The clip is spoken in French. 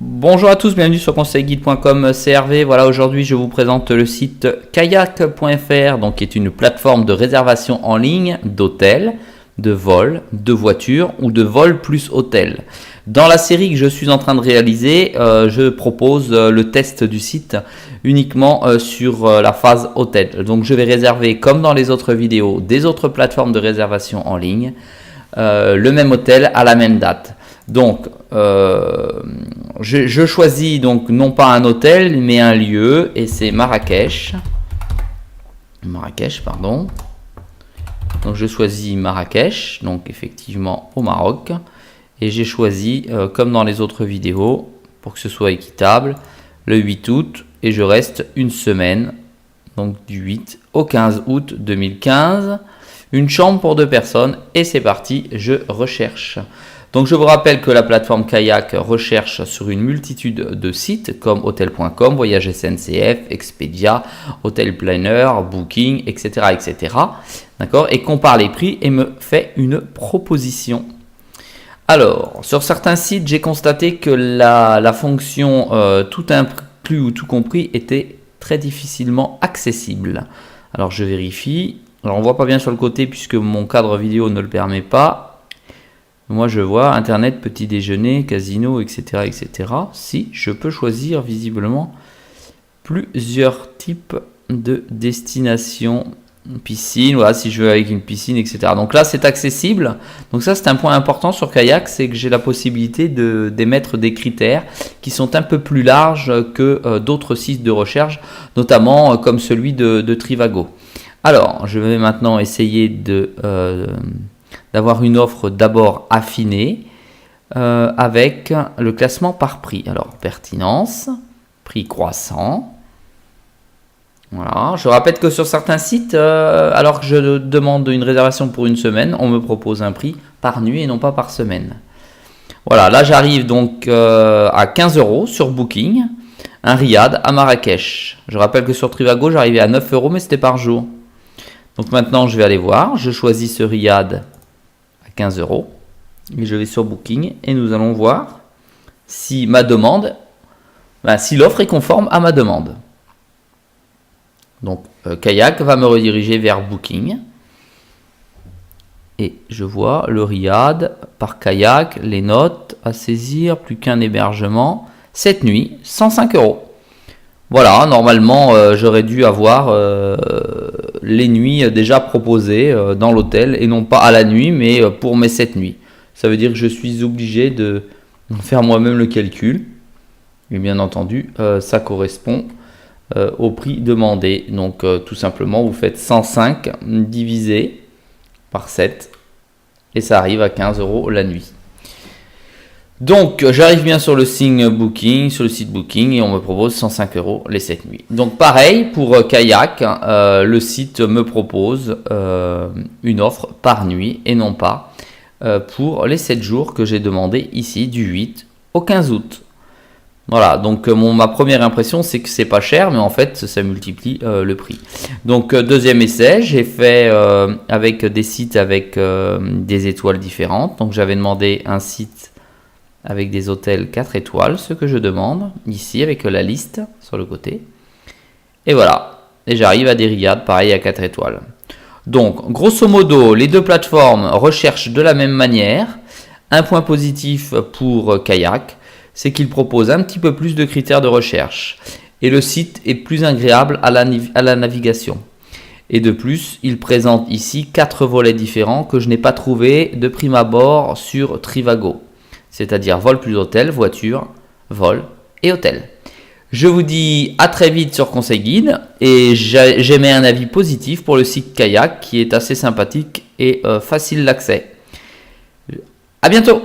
Bonjour à tous, bienvenue sur conseilguide.com, c'est Hervé. Voilà, aujourd'hui je vous présente le site kayak.fr, donc qui est une plateforme de réservation en ligne d'hôtels, de vols, de voitures ou de vols plus hôtels. Dans la série que je suis en train de réaliser, je propose le test du site uniquement sur la phase hôtel. Donc je vais réserver, comme dans les autres vidéos, des autres plateformes de réservation en ligne, le même hôtel à la même date. Donc, je choisis donc non pas un hôtel, mais un lieu, et c'est Marrakech, pardon. Donc, je choisis Marrakech, donc effectivement au Maroc, et j'ai choisi, comme dans les autres vidéos, pour que ce soit équitable, le 8 août, et je reste une semaine, donc du 8 au 15 août 2015, une chambre pour 2 personnes, et c'est parti, je recherche. Donc je vous rappelle que la plateforme Kayak recherche sur une multitude de sites comme Hotel.com, Voyage SNCF, Expedia, Hotel Planner, Booking, etc. etc. D'accord, et compare les prix et me fait une proposition. Alors, sur certains sites, j'ai constaté que la fonction tout inclus ou tout compris était très difficilement accessible. Alors je vérifie. Alors on ne voit pas bien sur le côté puisque mon cadre vidéo ne le permet pas. Moi, je vois Internet, petit déjeuner, casino, etc., etc. Si, je peux choisir visiblement plusieurs types de destinations. Piscine, voilà, si je veux avec une piscine, etc. Donc là, c'est accessible. Donc ça, c'est un point important sur Kayak, c'est que j'ai la possibilité d'émettre des critères qui sont un peu plus larges que d'autres sites de recherche, notamment comme celui de Trivago. Alors, je vais maintenant essayer d'avoir une offre d'abord affinée avec le classement par prix. Alors, pertinence, prix croissant. Voilà. Je rappelle que sur certains sites, alors que je demande une réservation pour une semaine, on me propose un prix par nuit et non pas par semaine. Voilà, là j'arrive donc à 15 € sur Booking, un riad à Marrakech. Je rappelle que sur Trivago, j'arrivais à 9 € mais c'était par jour. Donc maintenant, je vais aller voir. Je choisis ce riad 15 € et je vais sur Booking et nous allons voir si ma demande, si l'offre est conforme à ma demande. Donc Kayak va me rediriger vers Booking et je vois le riad par Kayak, les notes à saisir, plus qu'un hébergement, cette nuit, 105 €. Voilà, normalement j'aurais dû avoir les nuits déjà proposées dans l'hôtel et non pas à la nuit mais pour mes 7 nuits. Ça veut dire que je suis obligé de faire moi-même le calcul et bien entendu ça correspond au prix demandé. Donc tout simplement vous faites 105 divisé par 7 et ça arrive à 15 € la nuit. Donc j'arrive bien sur le site Booking et on me propose 105 € les 7 nuits. Donc pareil pour Kayak, le site me propose une offre par nuit et non pas pour les 7 jours que j'ai demandé ici du 8 au 15 août. Voilà, donc ma première impression c'est que c'est pas cher mais en fait ça multiplie le prix. Donc deuxième essai, j'ai fait avec des sites avec des étoiles différentes. Donc j'avais demandé un site avec des hôtels 4 étoiles, ce que je demande ici avec la liste sur le côté. Et voilà, et j'arrive à des riads pareil à 4 étoiles. Donc grosso modo, les deux plateformes recherchent de la même manière. Un point positif pour Kayak, c'est qu'il propose un petit peu plus de critères de recherche. Et le site est plus agréable à la navigation. Et de plus, il présente ici 4 volets différents que je n'ai pas trouvé de prime abord sur Trivago. C'est-à-dire vol plus hôtel, voiture, vol et hôtel. Je vous dis à très vite sur Conseil Guide et j'émets un avis positif pour le site Kayak qui est assez sympathique et facile d'accès. À bientôt!